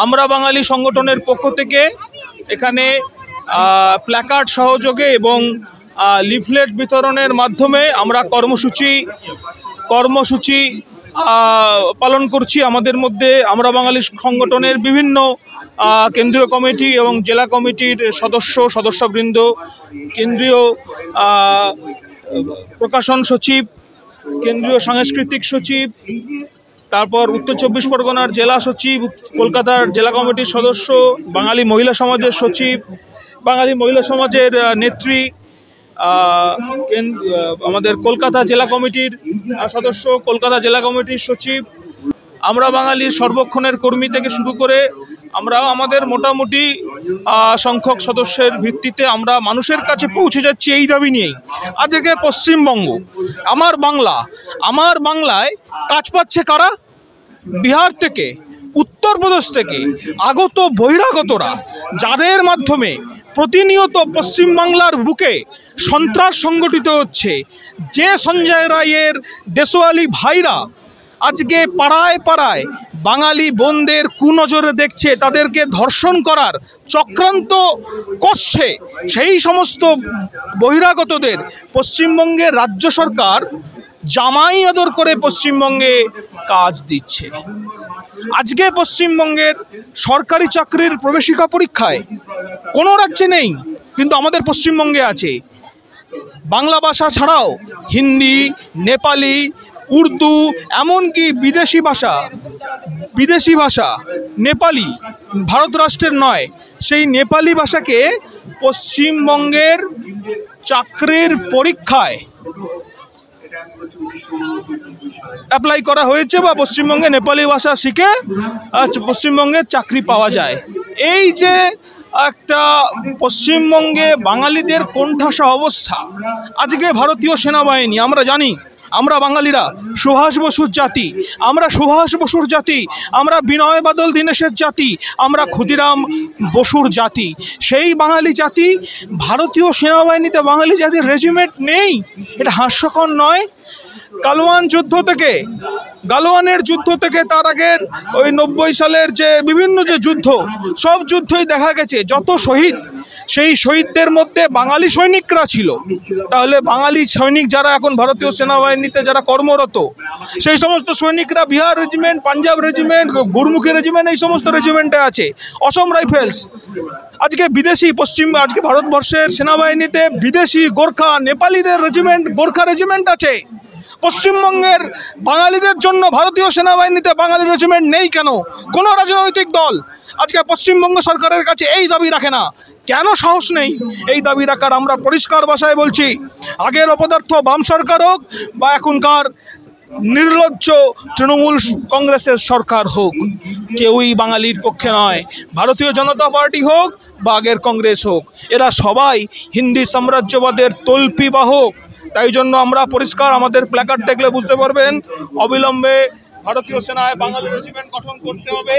আমরা বাঙালি সংগঠনের পক্ষ থেকে এখানে প্ল্যাকার্ড সহযোগে এবং লিফলেট বিতরণের মাধ্যমে আমরা কর্মসূচি পালন করছি। আমাদের মধ্যে আমরা বাঙালি সংগঠনের বিভিন্ন কেন্দ্রীয় কমিটি এবং জেলা কমিটির সদস্যবৃন্দ, কেন্দ্রীয় প্রকাশন সচিব, কেন্দ্রীয় সাংস্কৃতিক সচিব, তারপর উত্তর চব্বিশ পরগনার জেলা সচিব, কলকাতার জেলা কমিটির সদস্য, বাঙালি মহিলা সমাজের সচিব, বাঙালি মহিলা সমাজের নেত্রী, আমাদের কলকাতা জেলা কমিটির সদস্য, কলকাতা জেলা কমিটির সচিব, আমরা বাঙালির সর্বক্ষণের কর্মী থেকে শুরু করে আমরা আমাদের মোটামুটি সংখ্যক সদস্যের ভিত্তিতে আমরা মানুষের কাছে পৌঁছে যাচ্ছি এই দাবি নিয়েই। আজকে পশ্চিমবঙ্গ আমার বাংলায় কাজ পাচ্ছে কারা? বিহার থেকে, উত্তরপ্রদেশ থেকে আগত বহিরাগতরা, যাদের মাধ্যমে প্রতিনিয়ত পশ্চিমবাংলার বুকে সন্ত্রাস সংগঠিত হচ্ছে। যে সঞ্জয় রায়ের দেশওয়ালি ভাইরা আজকে পাড়ায় পাড়ায় বাঙালি বোনদের কুনজরে দেখছে, তাদেরকে ধর্ষণ করার চক্রান্ত করছে, সেই সমস্ত বহিরাগতদের পশ্চিমবঙ্গের রাজ্য সরকার জামাই আদর করে পশ্চিমবঙ্গে কাজ দিচ্ছে। আজকে পশ্চিমবঙ্গের সরকারি চাকরির প্রবেশিকা পরীক্ষায় কোনো রাজ্যে নেই, কিন্তু আমাদের পশ্চিমবঙ্গে আছে। বাংলা ভাষা ছাড়াও হিন্দি, নেপালি, উর্দু, এমনকি বিদেশি ভাষা নেপালি, ভারত রাষ্ট্রের নয়, সেই নেপালি ভাষাকে পশ্চিমবঙ্গের চাকরির পরীক্ষায় অ্যাপ্লাই করা হয়েছে, বা পশ্চিমবঙ্গে নেপালি ভাষা শিখে পশ্চিমবঙ্গে চাকরি পাওয়া যায়। এই যে একটা পশ্চিমবঙ্গে বাঙালিদের কোণঠাসা অবস্থা, আজকে ভারতীয় সেনাবাহিনী, আমরা জানি আমরা বাঙালিরা সুভাষ বসুর জাতি, আমরা বিনয় বাদল দীনেশের জাতি, আমরা ক্ষুদিরাম বসুর জাতি। সেই বাঙালি জাতি, ভারতীয় সেনাবাহিনীতে বাঙালি জাতির রেজিমেন্ট নেই, এটা হাস্যকর নয়? গালোয়ানের যুদ্ধ থেকে তার আগের ওই 90 সালের যে বিভিন্ন যে যুদ্ধ, সব যুদ্ধই দেখা গেছে যত শহীদ, সেই শহীদদের মধ্যে বাঙালি সৈনিকরা ছিল। তাহলে বাঙালি সৈনিক যারা এখন ভারতীয় সেনাবাহিনীতে যারা কর্মরত, সেই সমস্ত সৈনিকরা Bihar regiment, Punjab regiment, Gurmukhi regiment, এই সমস্ত রেজিমেন্টে আছে, অসম রাইফেলস। আজকে আজকে ভারতবর্ষের সেনাবাহিনীতে বিদেশি গোর্খা, নেপালিদের রেজিমেন্ট, গোর্খা রেজিমেন্ট আছে। পশ্চিমবঙ্গের বাঙালিদের জন্য ভারতীয় সেনাবাহিনীতে বাঙালি রেজিমেন্ট নেই কেন? কোনো রাজনৈতিক দল আজকে পশ্চিমবঙ্গ সরকারের কাছে এই দাবি রাখে না। কেন সাহস নেই এই দাবি রাখার? আমরা পরিষ্কার ভাষায় বলছি, আগের অপদার্থ বাম সরকার হোক বা এখনকার নির্লজ্জ তৃণমূল কংগ্রেসের সরকার হোক, কেউই বাঙালির পক্ষে নয়। ভারতীয় জনতা পার্টি হোক বা আগের কংগ্রেস হোক, এরা সবাই হিন্দি সাম্রাজ্যবাদের তল্পি বাহক। তাই জন্য আমরা পরিষ্কার, আমাদের প্ল্যাকার্ড দেখলে বুঝতে পারবেন, অবিলম্বে ভারতীয় সেনায় বাঙালি রেজিমেন্ট গঠন করতে হবে।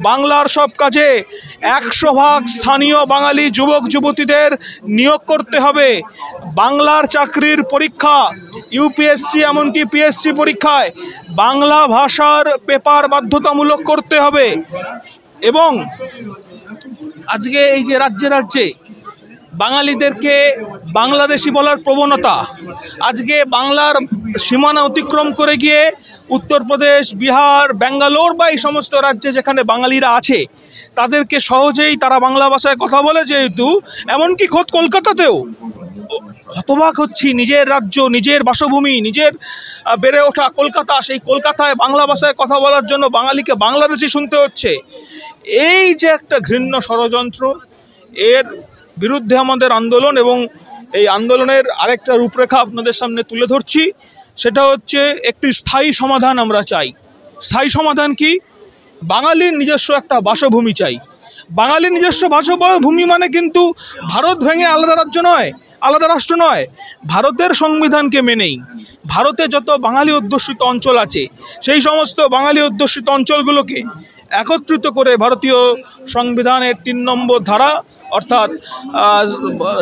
বাংলার সব কাজে 100% স্থানীয় বাঙালি যুবক যুবতীদের নিয়োগ করতে হবে। বাংলার চাকরির পরীক্ষা, ইউপিএসসি এমনকি পিএসসি পরীক্ষায় বাংলা ভাষার পেপার বাধ্যতামূলক করতে হবে। এবং আজকে এই যে রাজ্যে রাজ্যে বাঙালিদেরকে বাংলাদেশি বলার প্রবণতা, আজকে বাংলার সীমানা অতিক্রম করে গিয়ে উত্তরপ্রদেশ, বিহার, ব্যাঙ্গালোর বা এই সমস্ত রাজ্যে যেখানে বাঙালিরা আছে, তাদেরকে সহজেই তারা বাংলা ভাষায় কথা বলে, যেহেতু এমনকি খোদ কলকাতাতেও হতবাক হচ্ছি, নিজের রাজ্য, নিজের বাসভূমি, নিজের বেড়ে ওঠা কলকাতা, সেই কলকাতায় বাংলা ভাষায় কথা বলার জন্য বাঙালিকে বাংলাদেশি শুনতে হচ্ছে। এই যে একটা ঘৃণ্য ষড়যন্ত্র, এর বিরুদ্ধে আমাদের আন্দোলন, এবং এই আন্দোলনের আরেকটা রূপরেখা আপনাদের সামনে তুলে ধরছি। সেটা হচ্ছে একটি স্থায়ী সমাধান আমরা চাই। স্থায়ী সমাধান কি? বাঙালির নিজস্ব একটা বাসভূমি চাই। বাঙালির নিজস্ব বাসভূমি মানে কিন্তু ভারত ভেঙে আলাদা রাজ্য নয়, আলাদা রাষ্ট্র নয়। ভারতের সংবিধানকে মেনেই ভারতে যত বাঙালি অধ্যুষিত অঞ্চল আছে, সেই সমস্ত বাঙালি অধ্যুষিত অঞ্চলগুলোকে একত্রিত করে ভারতীয় সংবিধানের 3 নম্বর ধারা, অর্থাৎ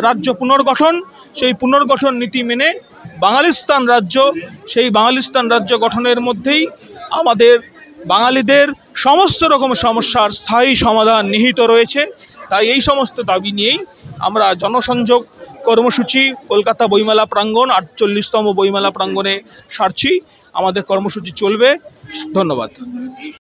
রাজ্য পুনর্গঠন, সেই পুনর্গঠন নীতি মেনে বাঙালিস্তান রাজ্য, সেই বাঙালিস্তান রাজ্য গঠনের মধ্যেই আমাদের বাঙালিদের সমস্ত রকম সমস্যার স্থায়ী সমাধান নিহিত রয়েছে। তাই এই সমস্ত দাবি নিয়েই আমরা জনসংযোগ কর্মসূচি কলকাতা বইমেলা প্রাঙ্গণ 48তম বইমেলা প্রাঙ্গণে সারছি। আমাদের কর্মসূচি চলবে। ধন্যবাদ।